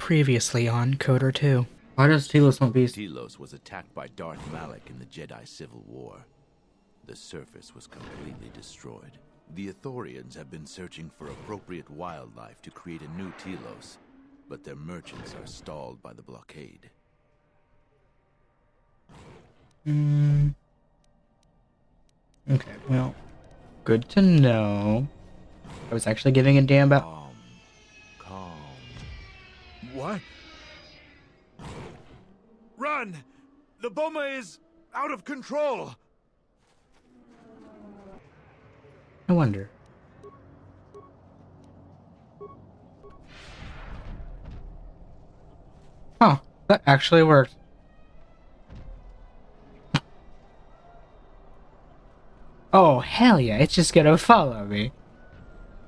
Previously on Kotor 2. Why does Telos not beast? Telos was attacked by Darth Malak in the Jedi Civil War. The surface was completely destroyed. The Ithorians have been searching for appropriate wildlife to create a new Telos, but their merchants are stalled by the blockade. Okay, well, good to know. I was actually giving a damn about... Calm. What? Run! The Boma is out of control! I wonder. Huh, that actually worked. Oh, hell yeah, it's just gonna follow me.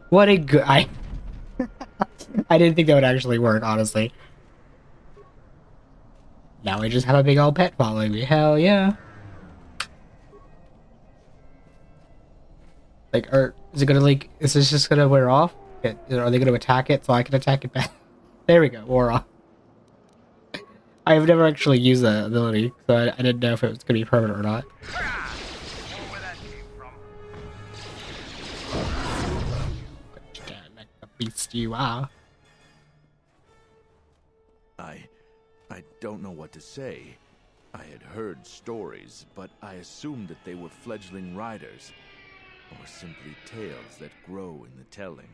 What a good... I didn't think that would actually work, honestly. Now I just have a big old pet following me. Hell yeah. Like, is it gonna, like, is this just gonna wear off? Are they gonna attack it so I can attack it back? There we go, wore off. I've never actually used that ability, so I didn't know if it was gonna be permanent or not. Like the beast you are. I don't know what to say. I had heard stories, but I assumed that they were fledgling riders, or simply tales that grow in the telling.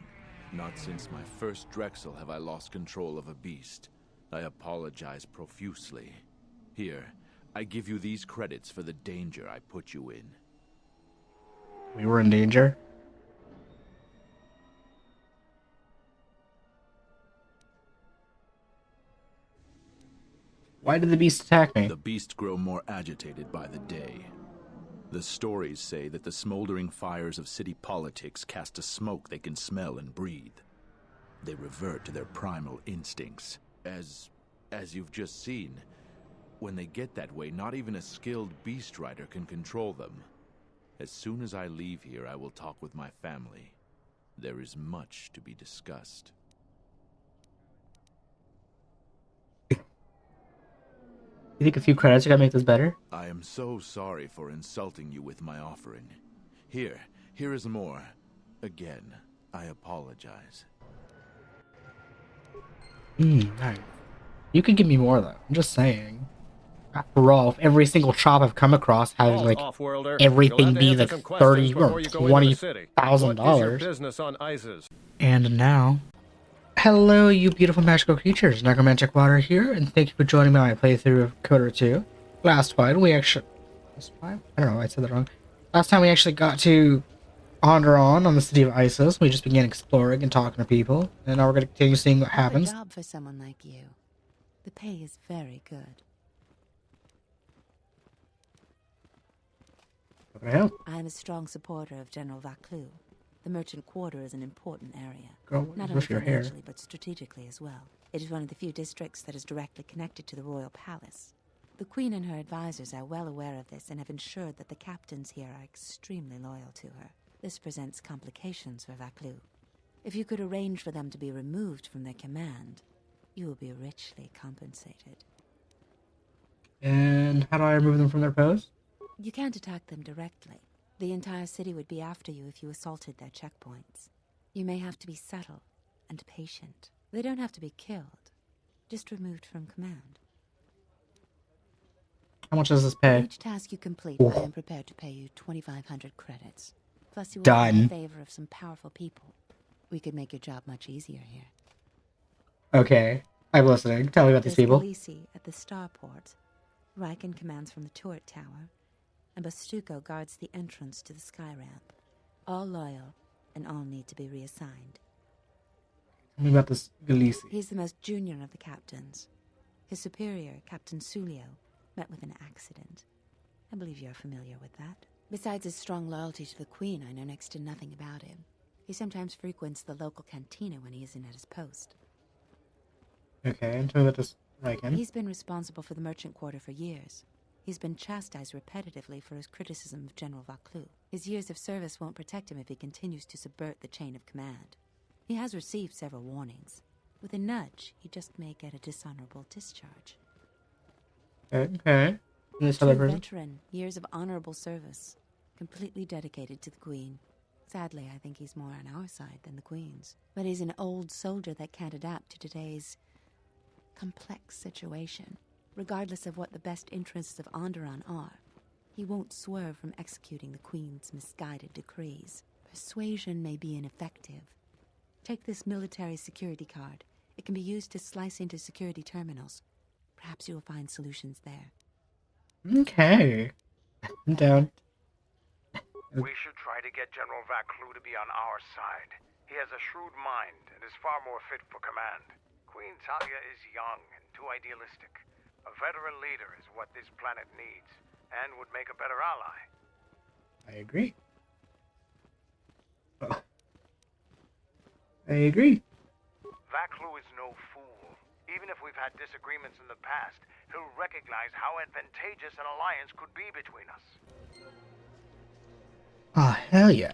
Not since my first Drexel have I lost control of a beast. I apologize profusely. Here, I give you these credits for the danger I put you in. We were in danger? Why did the beast attack me? The beasts grow more agitated by the day. The stories say that the smoldering fires of city politics cast a smoke they can smell and breathe. They revert to their primal instincts. As you've just seen, when they get that way, not even a skilled beast rider can control them. As soon as I leave here, I will talk with my family. There is much to be discussed. You think a few credits are gonna make this better? I am so sorry for insulting you with my offering. Here is more. Again, I apologize. Nice. You could give me more though. I'm just saying. After all, if every single shop I've come across has like everything be like $30,000 or $20,000. And now, hello, you beautiful magical creatures. NecromanticWater here, and thank you for joining me on my playthrough of Kotor 2. Last time we actually, I don't know, I said that wrong. Last time we actually got to wander on the city of Isis. We just began exploring and talking to people, and now we're going to continue seeing what happens. A job for someone like you. The pay is very good. How can I help? I am a strong supporter of General Vaclu. The merchant quarter is an important area. Girl, not only financially, but strategically as well. It is one of the few districts that is directly connected to the royal palace. The Queen and her advisors are well aware of this and have ensured that the captains here are extremely loyal to her. This presents complications for Vaclu. If you could arrange for them to be removed from their command, you will be richly compensated. And how do I remove them from their post? You can't attack them directly. The entire city would be after you if you assaulted their checkpoints. You may have to be subtle and patient. They don't have to be killed, just removed from command. How much does this pay? For each task you complete, I am prepared to pay you 2,500 credits. Plus you will Done. have the favor of some powerful people. We could make your job much easier here. Okay, I'm listening. Tell me about these people. Lisi at the starport. Riken commands from the turret tower, and Bastuco guards the entrance to the sky ramp. All loyal, and all need to be reassigned. Tell me about this Galisi. He's the most junior of the captains. His superior, Captain Sulio, met with an accident. I believe you're familiar with that. Besides his strong loyalty to the Queen, I know next to nothing about him. He sometimes frequents the local cantina when he isn't at his post. Okay, and tell me about this Riken. He's been responsible for the merchant quarter for years. He's been chastised repetitively for his criticism of General Vaclu. His years of service won't protect him if he continues to subvert the chain of command. He has received several warnings. With a nudge, you just may get a dishonorable discharge. Okay. And this other True person? veteran, years of honorable service, completely dedicated to the Queen. Sadly, I think he's more on our side than the Queen's. But he's an old soldier that can't adapt to today's complex situation. Regardless of what the best interests of Onderon are, he won't swerve from executing the Queen's misguided decrees. Persuasion may be ineffective. Take this military security card. It can be used to slice into security terminals. Perhaps you'll find solutions there. Okay. I'm down. We should try to get General Vaclu to be on our side. He has a shrewd mind and is far more fit for command. Queen Talia is young and too idealistic. A veteran leader is what this planet needs, and would make a better ally. I agree. Oh. I agree. Vaclu is no fool. Even if we've had disagreements in the past, he'll recognize how advantageous an alliance could be between us. Ah, hell yeah.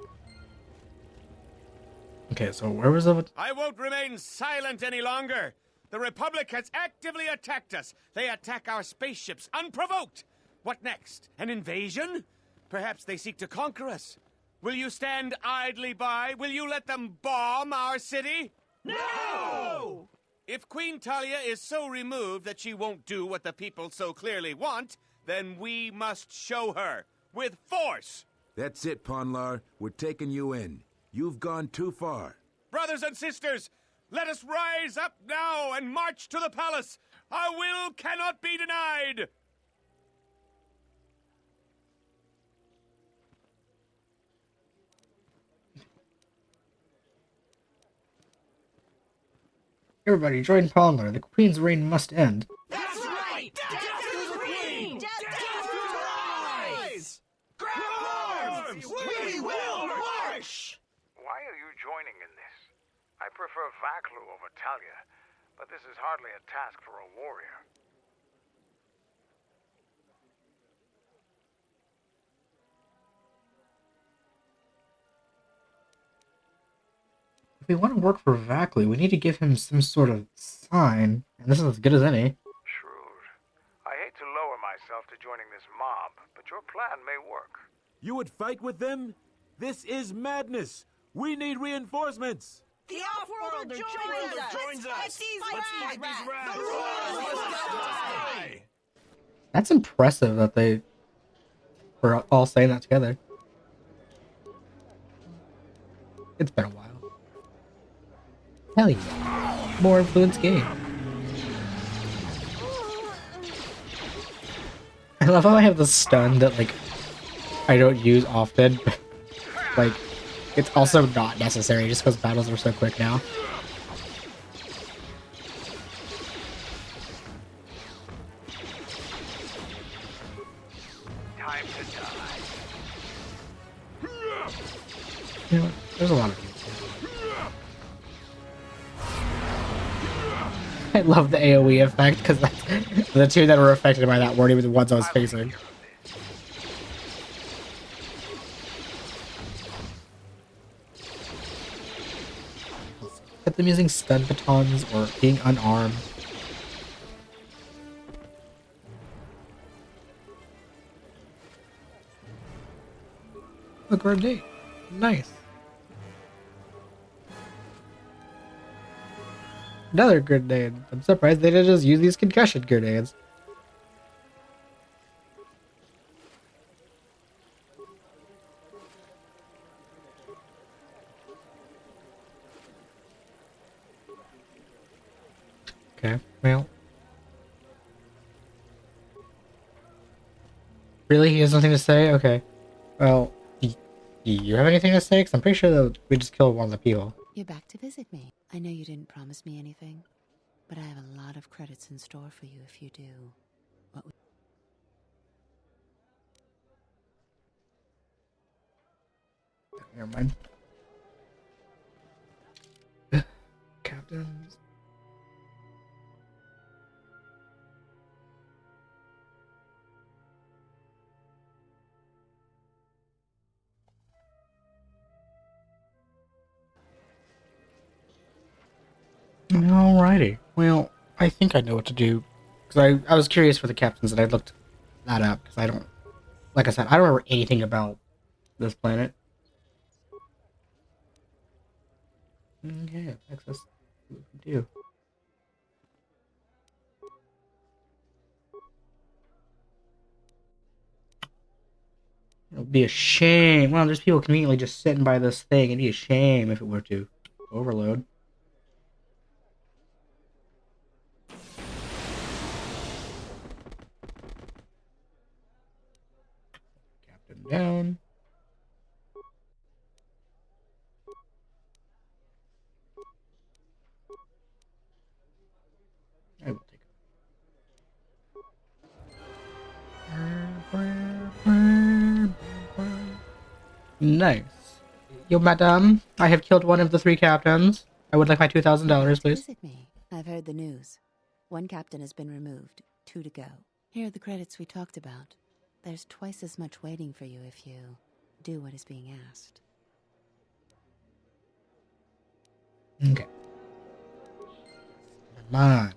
Okay, so where was the... I won't remain silent any longer. The Republic has actively attacked us. They attack our spaceships unprovoked. What next? An invasion? Perhaps they seek to conquer us. Will you stand idly by? Will you let them bomb our city? No! If Queen Talia is so removed that she won't do what the people so clearly want, then we must show her with force. That's it, Ponlar. We're taking you in. You've gone too far. Brothers and sisters, let us rise up now and march to the palace. Our will cannot be denied. Everybody, join Pondler. The Queen's reign must end. That's right! Death to the Queen! Death to the rise! Grab arms! We will march! Why are you joining in this? I prefer Vaclu over Talia, but this is hardly a task for a warrior. If we want to work for Vaclu, we need to give him some sort of sign. And this is as good as any. Shrewd. I hate to lower myself to joining this mob, but your plan may work. You would fight with them? This is madness. We need reinforcements. The Off-Worlder joins us! Let's fight these rats! The Royals must die! That's impressive that they were all saying that together. It's been a while. Hell yeah. More influence game. I love how I have the stun that, like, I don't use often. Like, it's also not necessary just because battles are so quick now. Time to die. You know what? There's a lot of people. I love the AoE effect because the two that were affected by that weren't even the ones I was facing. Get them using stun batons or being unarmed. A grenade. Nice. Another grenade. I'm surprised they didn't just use these concussion grenades. Okay, well. Really? He has nothing to say? Okay. Well, do you have anything to say? Because I'm pretty sure that we just killed one of the people. You're back to visit me. I know you didn't promise me anything, but I have a lot of credits in store for you if you do. What would... Never mind. Captains. Alrighty. Well, I think I know what to do. Because I was curious for the captains and I looked that up. Because I don't... Like I said, I don't remember anything about this planet. Okay, let's see what we can do. It would be a shame. Well, there's people conveniently just sitting by this thing. It'd be a shame if it were to overload. Captain down. I will take it. Nice. Yo, madame, I have killed one of the 3 captains. I would like my $2,000, please. Visit me. I've heard the news. 1 captain has been removed, 2 to go. Here are the credits we talked about. There's twice as much waiting for you if you do what is being asked. Okay. Come on.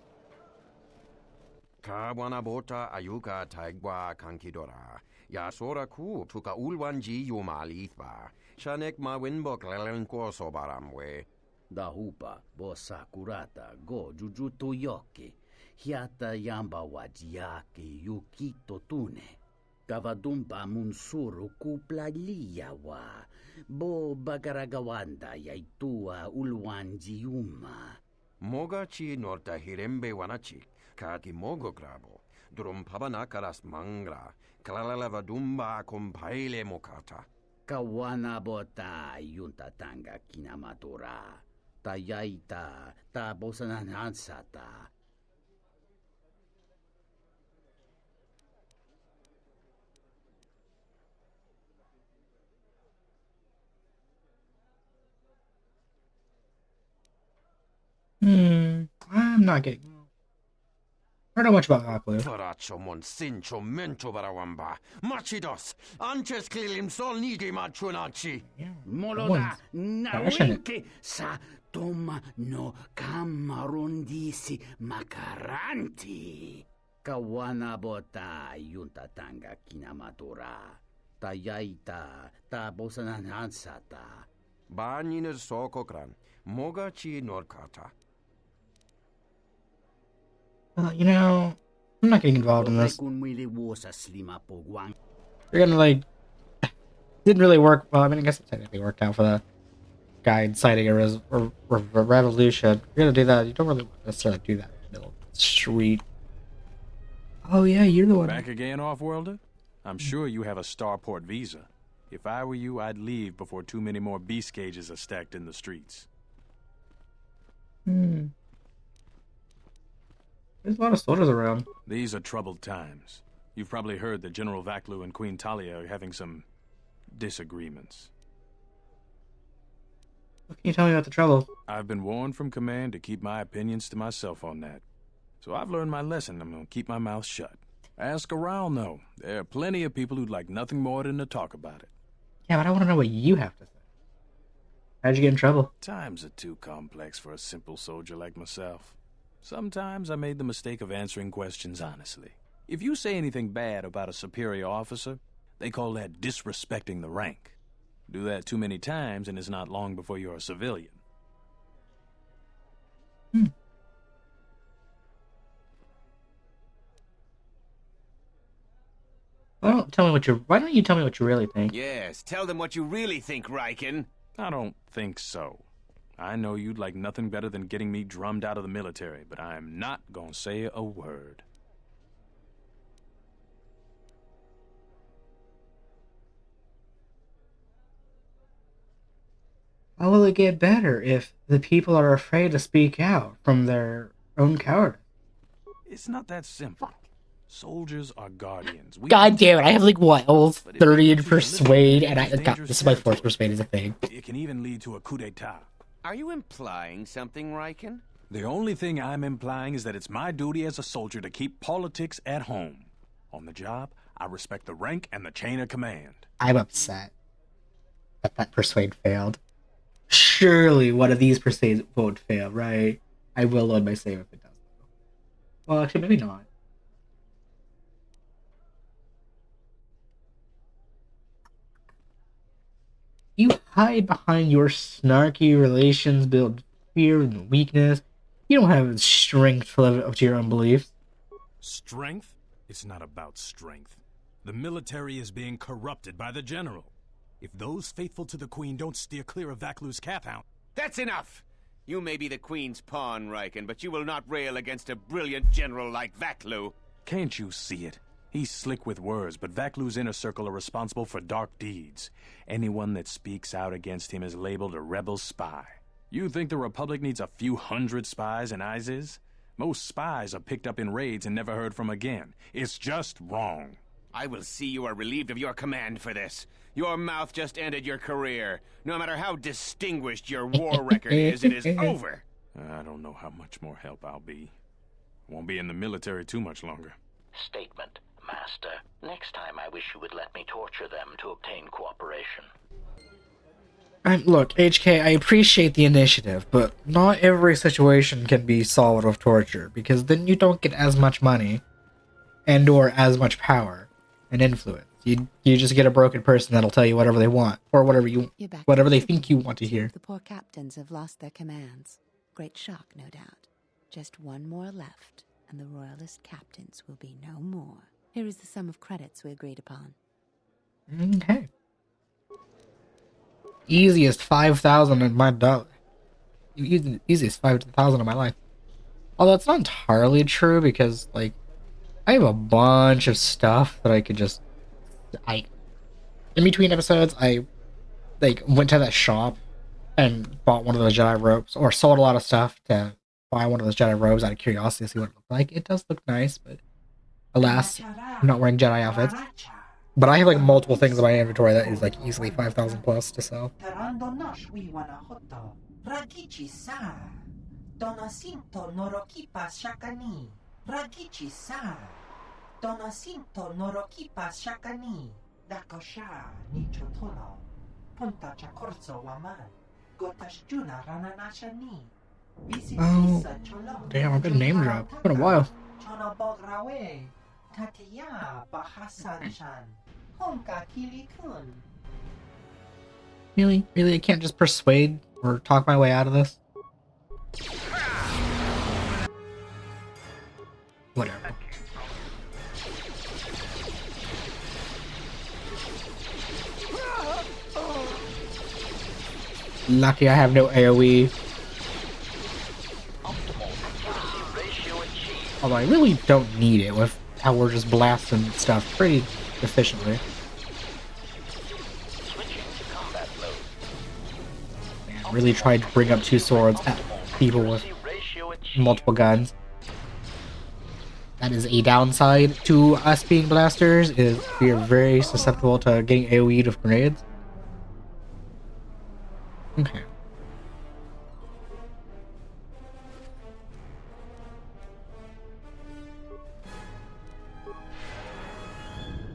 Kawana bota ayuka taigwa kankidora. Ya sora ku tuka ulwanji yumalithba. Shanek ma winbok lelenko sobaramwe. Dahupa bo sakurata go jujuto yoke. Hiata yamba wajiake yukito tune. Kavadumpa munsuru kupla liyawa. Bo bagaragawanda yaitua ulwanji yuma. Mogachi norta hirembe wanachi. Kati mogo grabo. Drum pabana karas mangra. Klalalava dumba compaile mokata. Kawana bota yunta tanga kinamatora. Tayaita ta bosananansata. I'm not getting... I don't know much about Aqua. Faracho mon sincho mento barawamba. Machidos. Anches klilim sol nidi machunachi. Moloda passionate. nawenke sa toma no kamarundisi makaranti. Kawana bota yunta tanga kinamatora. Tayaita ta bosananansata. Banyin sokokran. Mogachi norkata. You know, I'm not getting involved in this. You're gonna, like... Didn't really work... Well, I mean, I guess it technically worked out for the guy inciting a revolution. You're gonna do that. You don't really necessarily do that in the middle of the street. Oh, yeah, you're the one... Back again, Off-Worlder? I'm sure you have a starport visa. If I were you, I'd leave before too many more beast cages are stacked in the streets. There's a lot of soldiers around. These are troubled times. You've probably heard that General Vaklu and Queen Talia are having some disagreements. What can you tell me about the trouble? I've been warned from command to keep my opinions to myself on that. So I've learned my lesson. I'm gonna keep my mouth shut. Ask around, though. There are plenty of people who'd like nothing more than to talk about it. Yeah, but I want to know what you have to say. How'd you get in trouble? Times are too complex for a simple soldier like myself. Sometimes I made the mistake of answering questions honestly. If you say anything bad about a superior officer, they call that disrespecting the rank. Do that too many times and it's not long before you're a civilian. Why don't you tell me what you really think? Yes, tell them what you really think, Riken. I don't think so. I know you'd like nothing better than getting me drummed out of the military, but I'm not gonna say a word. How will it get better if the people are afraid to speak out from their own cowardice? It's not that simple. Soldiers are guardians. God damn it, I have like what, almost 30 in persuade, and this is my 4th persuade is a thing. It can even lead to a coup d'etat. Are you implying something, Riken? The only thing I'm implying is that it's my duty as a soldier to keep politics at home. On the job, I respect the rank and the chain of command. I'm upset that persuade failed. Surely one of these persuades won't fail, right? I will load my save if it does. Well, actually, maybe not. You hide behind your snarky relations, build fear and weakness. You don't have strength to live up to your own beliefs. Strength? It's not about strength. The military is being corrupted by the general. If those faithful to the Queen don't steer clear of Vaklu's cap-hound... That's enough! You may be the Queen's pawn, Riken, but you will not rail against a brilliant general like Vaklu. Can't you see it? He's slick with words, but Vaklu's inner circle are responsible for dark deeds. Anyone that speaks out against him is labeled a rebel spy. You think the Republic needs a few hundred spies in ISIS? Most spies are picked up in raids and never heard from again. It's just wrong. I will see you are relieved of your command for this. Your mouth just ended your career. No matter how distinguished your war record is, it is over. I don't know how much more help I'll be. Won't be in the military too much longer. Statement, Master. Next time I wish you would let me torture them to obtain cooperation. Look, HK, I appreciate the initiative, but not every situation can be solved with torture, because then you don't get as much money and or as much power and influence. You just get a broken person that'll tell you whatever they want, or whatever they think you want to hear. The poor captains have lost their commands. Great shock, no doubt. Just one more left, and the royalist captains will be no more. Here is the sum of credits we agreed upon. Okay. Easiest 5,000 in my dollar. Easiest 5,000 in my life. Although it's not entirely true because, like, I have a bunch of stuff that I could just... in between episodes, I, like, went to that shop and bought one of those Jedi robes, or sold a lot of stuff to buy one of those Jedi robes out of curiosity to see what it looked like. It does look nice, but alas, I'm not wearing Jedi outfits. But I have, like, multiple things in my inventory that is, like, easily 5,000 plus to sell. Oh, damn, I've been name dropped. It's been a while. Really? Really? I can't just persuade or talk my way out of this? Whatever. Lucky I have no AoE. Although I really don't need it with how we're just blasting stuff pretty efficiently. Man, really tried to bring up two swords at people with multiple guns. That is a downside to us being blasters, is we are very susceptible to getting AoE'd with grenades. Okay.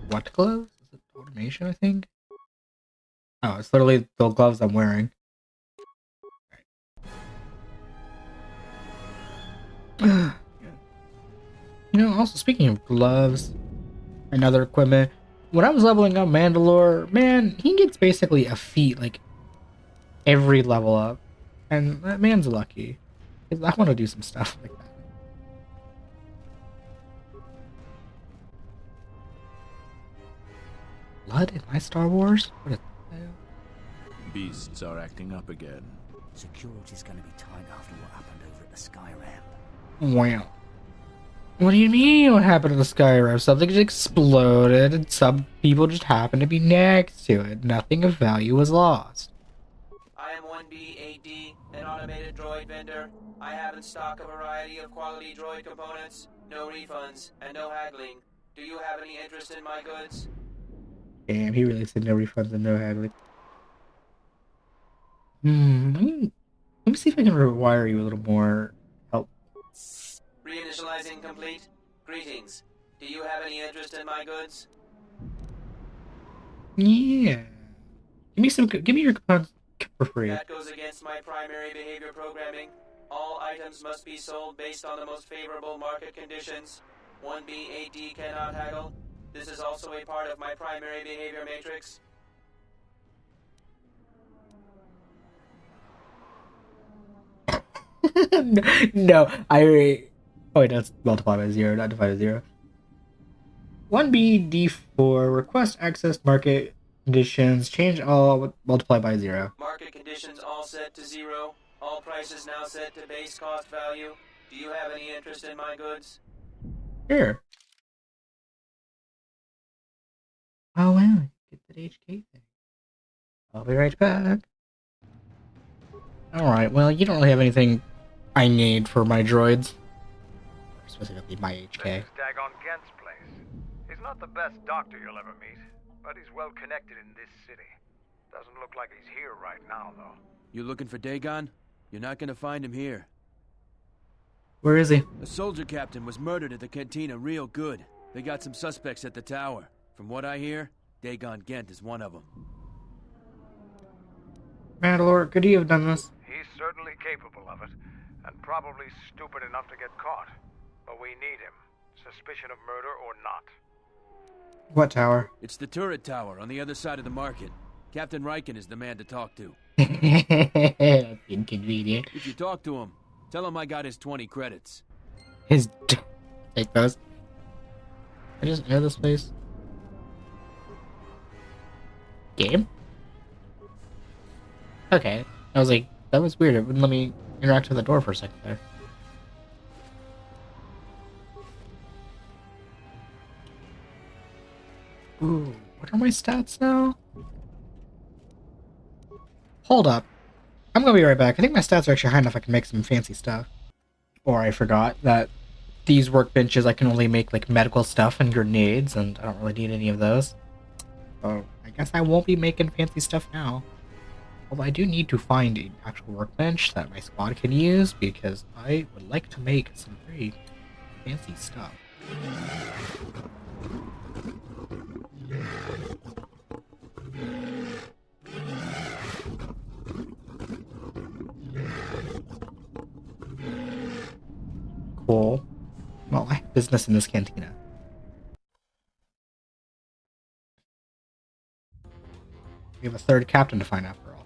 What gloves? Is it automation, I think? Oh, it's literally the gloves I'm wearing. You know, also speaking of gloves and other equipment, when I was leveling up Mandalore, man, he gets basically a feat, like, every level up. And that man's lucky. Because I want to do some stuff like that. Blood in my Star Wars? What the hell? Beasts are acting up again. Security's gonna be tight after what happened over at the Sky Ramp. Wow. What do you mean what happened to the Skyrim? Something just exploded and some people just happened to be next to it. Nothing of value was lost. I am 1B8D, an automated droid vendor. I have in stock a variety of quality droid components, no refunds, and no haggling. Do you have any interest in my goods? Damn, he really said no refunds and no haggling. Let me see if I can rewire you a little more. Help. Reinitializing complete. Greetings. Do you have any interest in my goods? Yeah. Give me your components for free. That goes against my primary behavior programming. All items must be sold based on the most favorable market conditions. 1B8D cannot haggle. This is also a part of my primary behavior matrix. No, I. Oh, wait, that's multiply by 0, not divide by 0. 1BD4, request access market conditions, change all, multiply by 0. Market conditions all set to 0. All prices now set to base cost value. Do you have any interest in my goods? Here. Oh, wow, get that HK thing. I'll be right back. Alright, well, you don't really have anything I need for my droids. Specifically, my HK. This is Dagon Gent's place. He's not the best doctor you'll ever meet, but he's well connected in this city. Doesn't look like he's here right now, though. You looking for Dagon? You're not gonna find him here. Where is he? A soldier captain was murdered at the cantina real good. They got some suspects at the tower. From what I hear, Dagon Gent is one of them. Mandalore, could he have done this? He's certainly capable of it, and probably stupid enough to get caught. But we need him. Suspicion of murder or not. What tower? It's the turret tower on the other side of the market. Captain Riken is the man to talk to. That's inconvenient. If you talk to him, tell him I got his 20 credits. His... Take those. I just know this place. Game? Okay. I was like, that was weird. It wouldn't let me interact with the door for a second there. Ooh, what are my stats now? Hold up. I'm gonna be right back. I think my stats are actually high enough I can make some fancy stuff. Or I forgot that these workbenches I can only make like medical stuff and grenades, and I don't really need any of those. So I guess I won't be making fancy stuff now. Although I do need to find an actual workbench that my squad can use, because I would like to make some very fancy stuff. Cool. Well, I have business in this cantina. We have a third captain to find after all.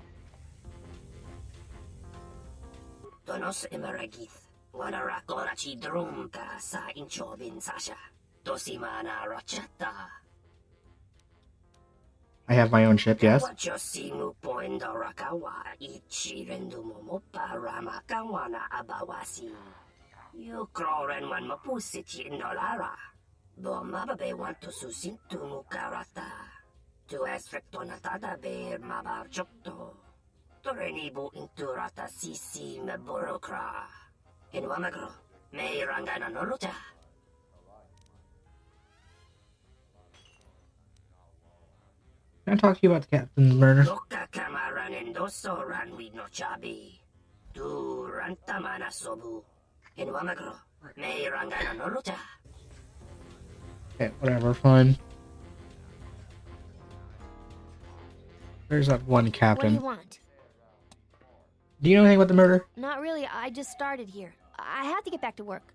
Donos emeragith, wanara korachi drumka sa inchobin sasha, dosimana rachata. I have my own ship, yes. Wachosingu poendo rakawa ichi rendumo para makawana abawasi. You kroren wan mapusiti nolara. Bomababe want to susintu mukarata. Tu esfrektonatada be mabarchokto. Torenibu inturata sisi meborokra. Inwamagro, me rangana nolucha. Can I talk to you about the captain's murder? Loka kamaran endoso ran we no chabi. Tu rantamana sobu. Inwamagro, me rangana nolucha. Okay, whatever, fine. There's that one captain. What do you want? Do you know anything about the murder? Not really. I just started here. I had to get back to work.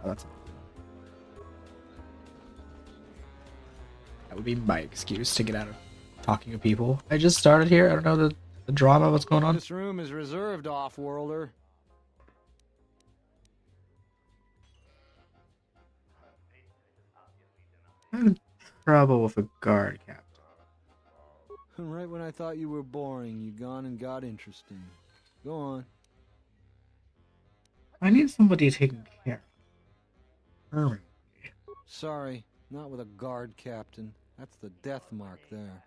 Oh, that would be my excuse to get out of talking to people. I just started here. I don't know the drama, what's going on. This room is reserved, off-worlder. I'm having trouble with a guard captain. Right when I thought you were boring, you gone and got interesting. Go on. I need somebody taking care of me. Sorry, not with a guard captain. That's the death mark there.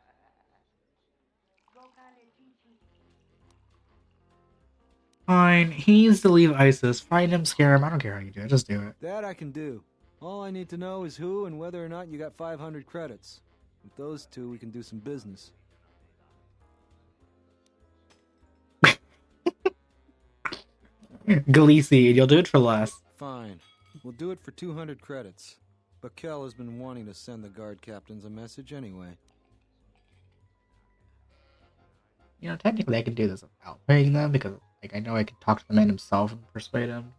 Fine, he needs to leave ISIS. Find him, scare him. I don't care how you do it. Just do it. That I can do. All I need to know is who and whether or not you got 500 credits. With those two, we can do some business. Gleesy, you'll do it for less. Fine. We'll do it for 200 credits. Bakel has been wanting to send the guard captains a message anyway. You know, technically I can do this without paying them because Like, I know I could talk to the man himself and persuade him.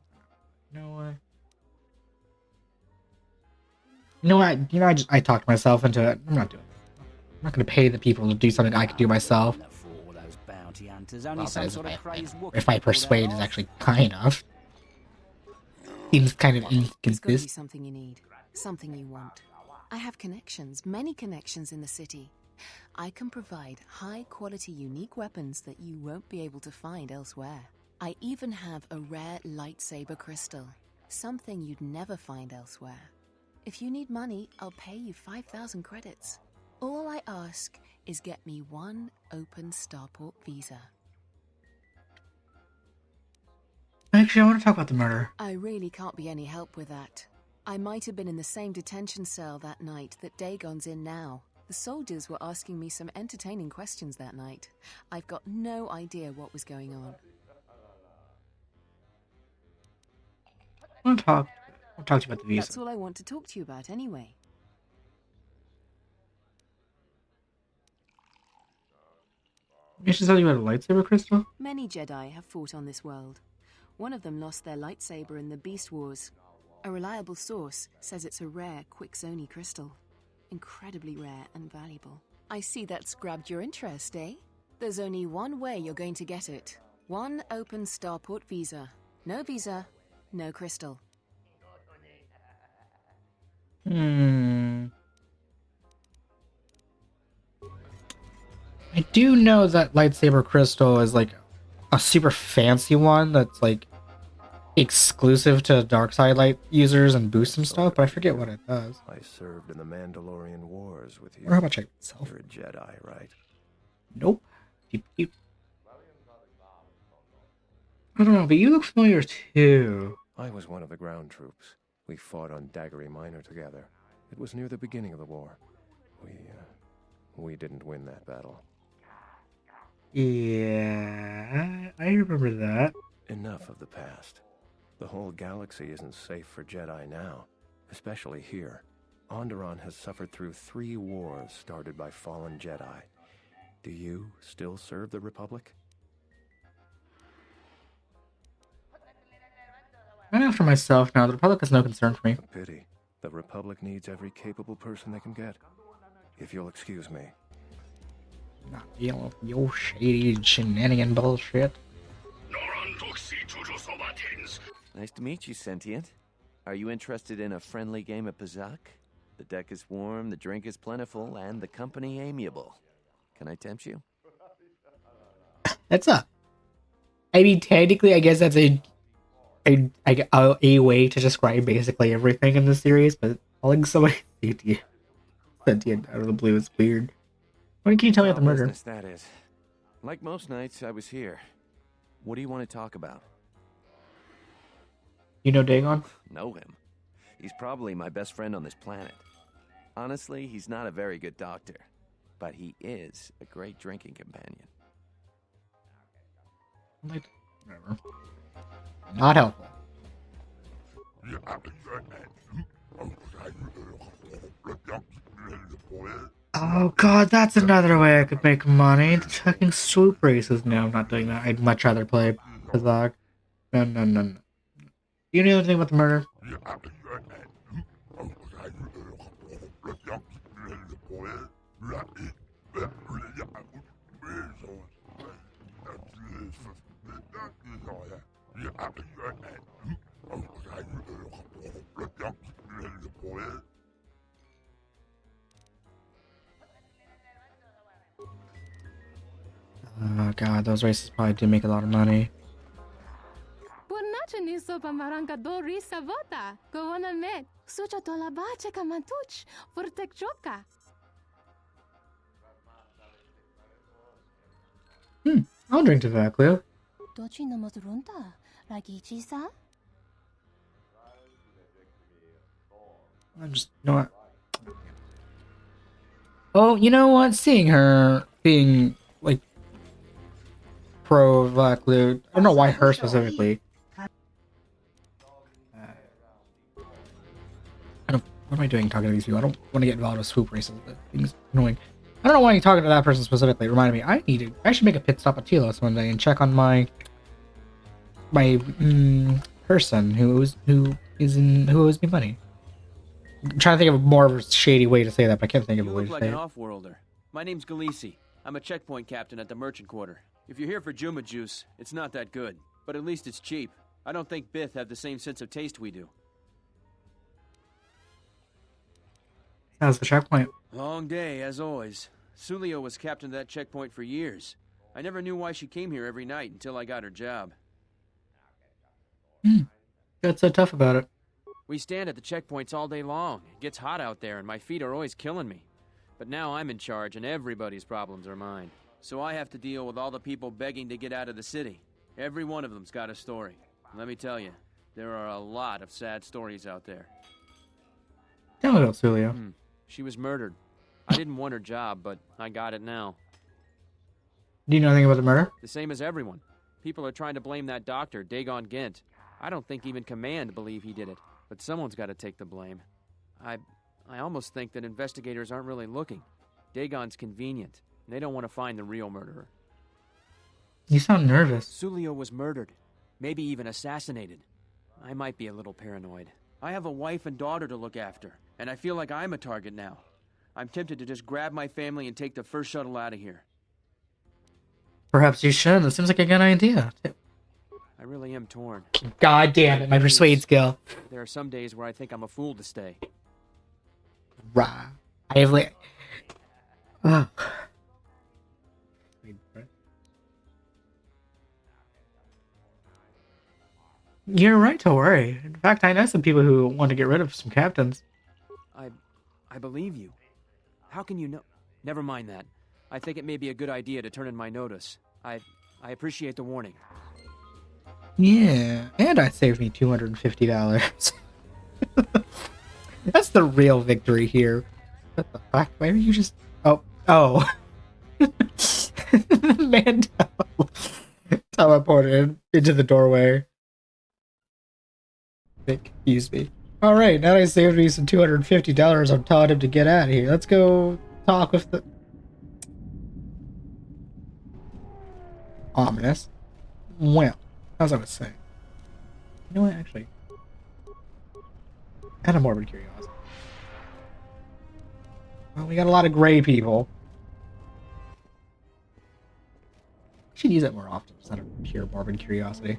No way. You know what? You know, I talked myself into it. I'm not doing it. I'm not going to pay the people to do something I could do myself. Well, if I persuade is actually kind of. Seems kind of It's got to be inconsistent. something you need, something you want. I have connections, many connections in the city. I can provide high-quality, unique weapons that you won't be able to find elsewhere. I even have a rare lightsaber crystal, something you'd never find elsewhere. If you need money, I'll pay you 5,000 credits. All I ask is get me one open starport visa. Actually, I want to talk about the murder. I really can't be any help with that. I might have been in the same detention cell that night that Dagon's in now. The soldiers were asking me some entertaining questions that night. I've got no idea what was going on. I want to talk to you about the visa. That's all I want to talk to you about anyway. You should tell you about a lightsaber crystal? Many Jedi have fought on this world. One of them lost their lightsaber in the Beast Wars. A reliable source says it's a rare Quixoni crystal. Incredibly rare and valuable. I see that's grabbed your interest, eh? There's only one way you're going to get it. One open starport visa. No visa, no crystal. I do know that lightsaber crystal is like a super fancy one that's like exclusive to dark side light users and boosts and stuff, but I forget what it does. I served in the Mandalorian Wars with you. Or how about check myself? You're a Jedi, right? Nope. Peep. I don't know, but you look familiar too. I was one of the ground troops. We fought on Daggery Minor together. It was near the beginning of the war. We didn't win that battle. Yeah, I remember that. Enough of the past. The whole galaxy isn't safe for Jedi now, especially here. Onderon has suffered through 3 wars started by fallen Jedi. Do you still serve the Republic? I'm after myself now. The Republic has no concern for me. A pity. The Republic needs every capable person they can get. If you'll excuse me. Not dealing with your shady shenanigan bullshit. Nice to meet you, Sentient. Are you interested in a friendly game of Pazak? The deck is warm, the drink is plentiful, and the company amiable. Can I tempt you? That's I mean, technically, I guess that's a way to describe basically everything in the series, but calling somebody sentient out of the blue is weird. When can you tell me about the murder? Business, that is. Like most nights, I was here. What do you want to talk about? You know Dagon? Know him. He's probably my best friend on this planet. Honestly, he's not a very good doctor, but he is a great drinking companion. Whatever. Not helpful. Oh god, that's another way I could make money. The fucking swoop races. No, I'm not doing that. I'd much rather play Kazakh. No. You know anything about the murder? Oh god, those races probably do make a lot of money. I'll drink to that, Cleo. I'm just, you know what? Oh, you know what? Seeing her being, like, pro-Black Loot, I don't know why her specifically. What am I doing talking to these people? I don't want to get involved with swoop races. That thing's annoying. I don't know why you're talking to that person specifically. It reminded me, I should make a pit stop at Telos one day and check on my person who owes me money. I'm trying to think of a more of a shady way to say that, but I can't think of You a way look to like say an it. off-worlder. My name's Galisi. I'm a checkpoint captain at the merchant quarter. If you're here for Juma juice, it's not that good. But at least it's cheap. I don't think Bith have the same sense of taste we do. How's the checkpoint? Long day, as always. Sulio was captain of that checkpoint for years. I never knew why she came here every night until I got her job. What's so tough about it? We stand at the checkpoints all day long. It gets hot out there and my feet are always killing me. But now I'm in charge and everybody's problems are mine. So I have to deal with all the people begging to get out of the city. Every one of them's got a story. Let me tell you, there are a lot of sad stories out there. Tell me about Sulio. She was murdered. I didn't want her job, but I got it now. Do you know anything about the murder? The same as everyone. People are trying to blame that doctor, Dagon Gent. I don't think even Command believe he did it, but someone's got to take the blame. I almost think that investigators aren't really looking. Dagon's convenient. They don't want to find the real murderer. You sound nervous. Sulio was murdered. Maybe even assassinated. I might be a little paranoid. I have a wife and daughter to look after, and I feel like I'm a target now. I'm tempted to just grab my family and take the first shuttle out of here. Perhaps you should. That seems like a good idea. I really am torn. God damn it, my persuade skill. There are some days where I think I'm a fool to stay. Rah. I have like... Ugh. You're right to worry. In fact, I know some people who want to get rid of some captains. I believe you. How can you know? Never mind that. I think it may be a good idea to turn in my notice. I appreciate the warning. Yeah, and I saved me $250. That's the real victory here. What the fuck? Maybe you just... Oh. Man teleported into the doorway. It confused me. Alright, now that I saved me some $250, I'm telling him to get out of here. Let's go talk with the... Ominous. Well, as I was saying. You know what, actually? Out of morbid curiosity. Well, we got a lot of gray people. I should use it more often, instead of pure morbid curiosity.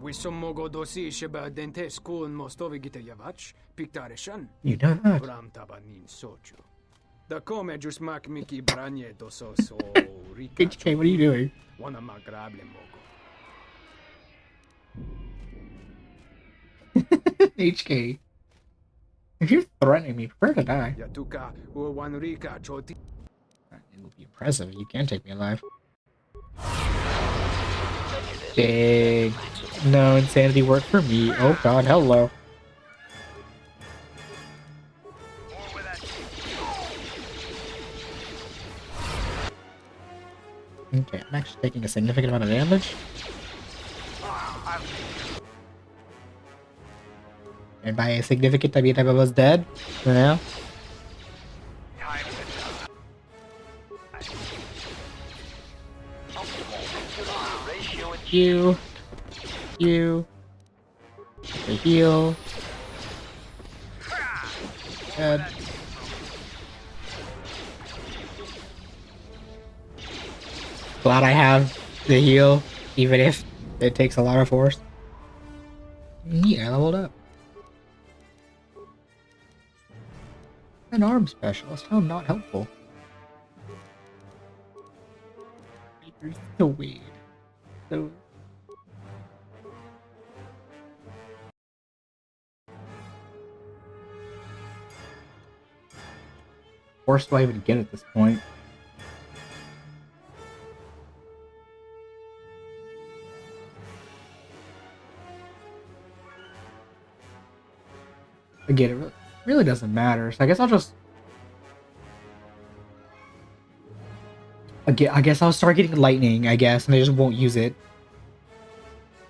We mogo dosi sheba dente school and mostovi gita yavach, pictarishan. You know that. Bram tabanin sochu. Da come just mak miki branye doso so rika. HK, what are you doing? Wanna magrable mogo. HK. If you're threatening me, prepare to die. Yatuka wan rika choti. It will be impressive. You can take me alive. Big. No insanity work for me. Oh god, hello. Okay, I'm actually taking a significant amount of damage. And by a significant, I mean I was dead. Yeah. You. The heal. Dead. Glad I have the heal, even if it takes a lot of force. Yeah, I leveled up. An arm specialist, how not helpful. Here's the weed. So force do I even get at this point? Again, it really doesn't matter, so I guess I'll just... Again, I guess I'll start getting lightning, I guess, and I just won't use it.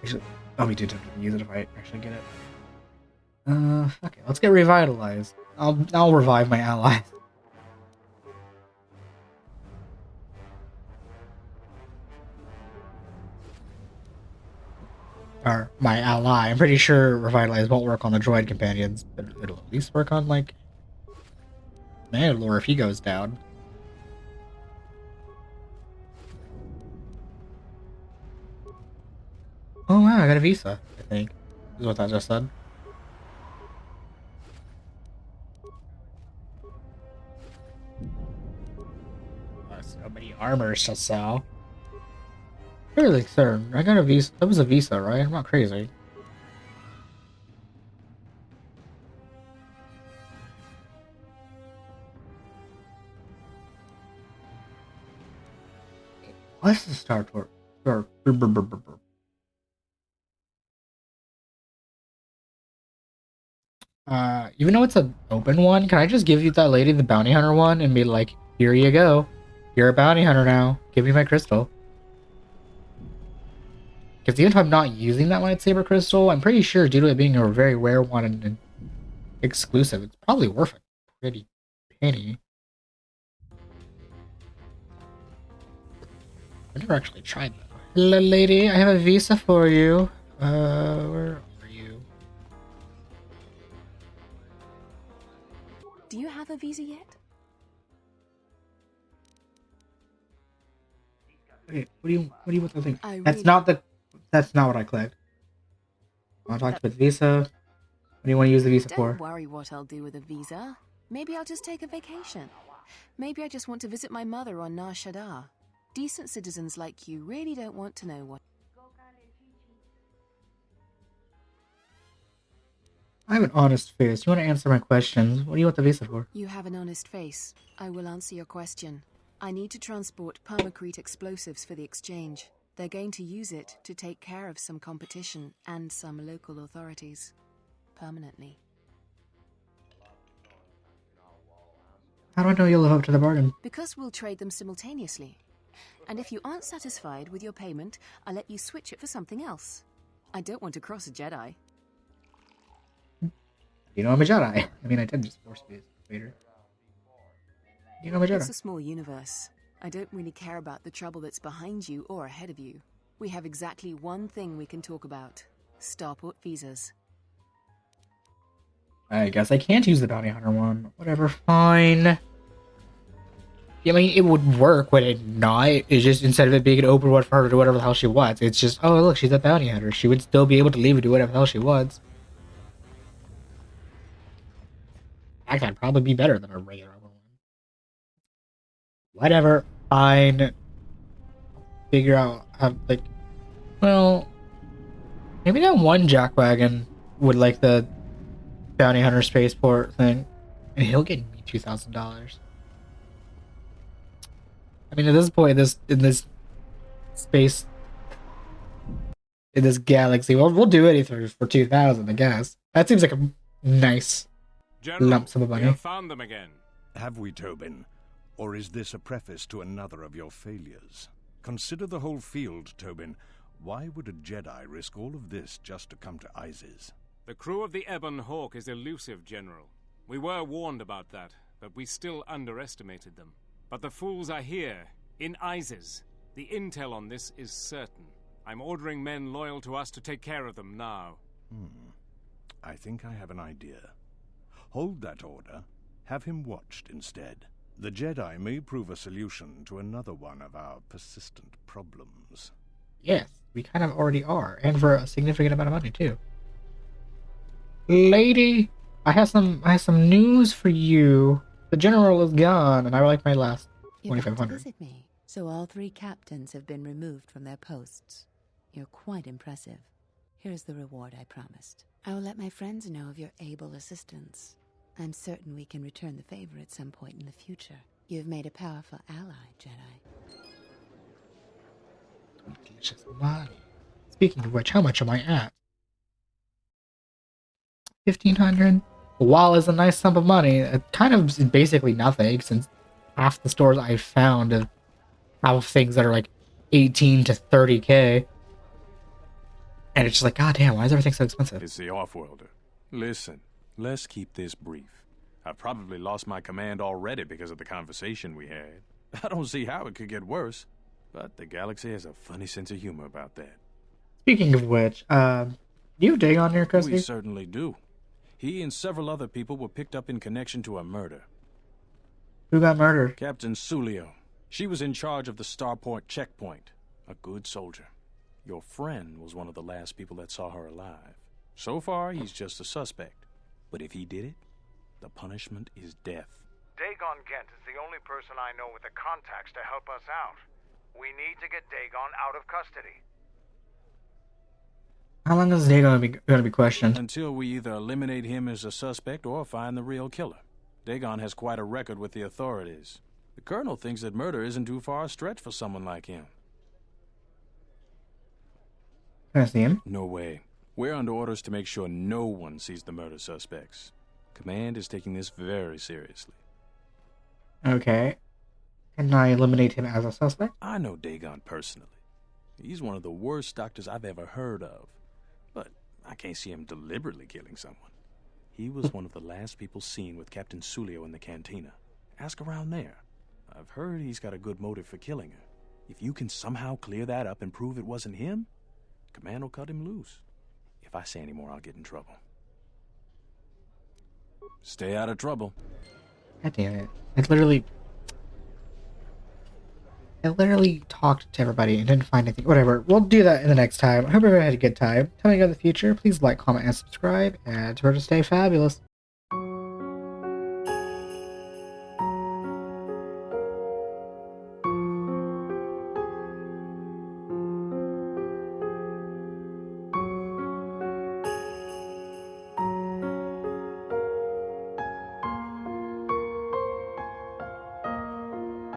Actually, oh, we did have to use it if I actually get it. Okay, let's get revitalized. I'll revive my allies. or my ally. I'm pretty sure Revitalize won't work on the droid companions, but it'll at least work on, like, Mandalore if he goes down. Oh wow, I got a visa, I think. Is what that just said. Oh, so many armors to sell. Really, sir, I got a visa. That was a visa, right? I'm not crazy. What's the Star Tour? Even though it's an open one, can I just give you that lady the bounty hunter one and be like, here you go. You're a bounty hunter now. Give me my crystal. Because even if I'm not using that lightsaber crystal, I'm pretty sure due to it being a very rare one and exclusive, it's probably worth a pretty penny. I never actually tried that. Hello, lady. I have a visa for you. Where are you? Do you have a visa yet? Wait, what do you want to think? Really That's not what I clicked. I want to talk about visa. What do you want to use the visa for? Don't worry what I'll do with a visa. Maybe I'll just take a vacation. Maybe I just want to visit my mother on Na-shaddaa. Decent citizens like you really don't want to know what... I have an honest face. You want to answer my questions? What do you want the visa for? You have an honest face. I will answer your question. I need to transport permacrete explosives for the exchange. They're going to use it to take care of some competition and some local authorities. Permanently. How do I know you'll live up to the bargain? Because we'll trade them simultaneously. And if you aren't satisfied with your payment, I'll let you switch it for something else. I don't want to cross a Jedi. You know I'm a Jedi. I mean, I did just force feed Vader. You know I'm a Jedi. It's a small universe. I don't really care about the trouble that's behind you or ahead of you. We have exactly one thing we can talk about. Starport visas. I guess I can't use the bounty hunter one. Whatever, fine. I mean, it would work, would it not? It's just, instead of it being an open one for her to do whatever the hell she wants, it's just, oh, look, she's a bounty hunter. She would still be able to leave and do whatever the hell she wants. In fact, that'd probably be better than a regular one. Whatever, fine. Figure out how, like, well, maybe that one jackwagon would like the bounty hunter spaceport thing, and he'll get me $2,000. I mean, at this point, in this space, in this galaxy, we'll do anything for 2,000, I guess. That seems like a nice lump sum of money. We have found them again. Have we, Tobin? Or is this a preface to another of your failures? Consider the whole field, Tobin. Why would a Jedi risk all of this just to come to Isis? The crew of the Ebon Hawk is elusive, General. We were warned about that, but we still underestimated them. But the fools are here, in Isis. The intel on this is certain. I'm ordering men loyal to us to take care of them now. I think I have an idea. Hold that order. Have him watched instead. The Jedi may prove a solution to another one of our persistent problems. Yes, we kind of already are, and for a significant amount of money too. Lady, I have some news for you. The general is gone, and I would like my last You came to 2,500. visit me, so all 3 captains have been removed from their posts. You're quite impressive. Here's the reward I promised. I will let my friends know of your able assistance. I'm certain we can return the favor at some point in the future. You've made a powerful ally, Jedi. Delicious money. Speaking of which, how much am I at? 1,500. While it's a nice sum of money, it kind of is basically nothing, since half the stores I've found have things that are like 18 to 30k. And it's just like, god damn, why is everything so expensive? It's the off-worlder. Listen, let's keep this brief. I've probably lost my command already because of the conversation we had. I don't see how it could get worse, but the galaxy has a funny sense of humor about that. Speaking of which, you dig on your We custody? certainly do. He and several other people were picked up in connection to a murder. Who got murdered? Captain Sulio. She was in charge of the Starport checkpoint. A good soldier. Your friend was one of the last people that saw her alive. So far, he's just a suspect. But if he did it, the punishment is death. Dagon Gent is the only person I know with the contacts to help us out. We need to get Dagon out of custody. How long is Dagon going to be questioned? Until we either eliminate him as a suspect or find the real killer. Dagon has quite a record with the authorities. The Colonel thinks that murder isn't too far a stretch for someone like him. Can I see him? No way. We're under orders to make sure no one sees the murder suspects. Command is taking this very seriously. Okay. Can I eliminate him as a suspect? I know Dagon personally. He's one of the worst doctors I've ever heard of. But I can't see him deliberately killing someone. He was one of the last people seen with Captain Sulio in the cantina. Ask around there. I've heard he's got a good motive for killing her. If you can somehow clear that up and prove it wasn't him, Command will cut him loose. If I say any more, I'll get in trouble. Stay out of trouble. God damn it. I literally talked to everybody and didn't find anything. Whatever. We'll do that in the next time. I hope everyone had a good time. Tell me about the future. Please like, comment, and subscribe. And remember to stay fabulous.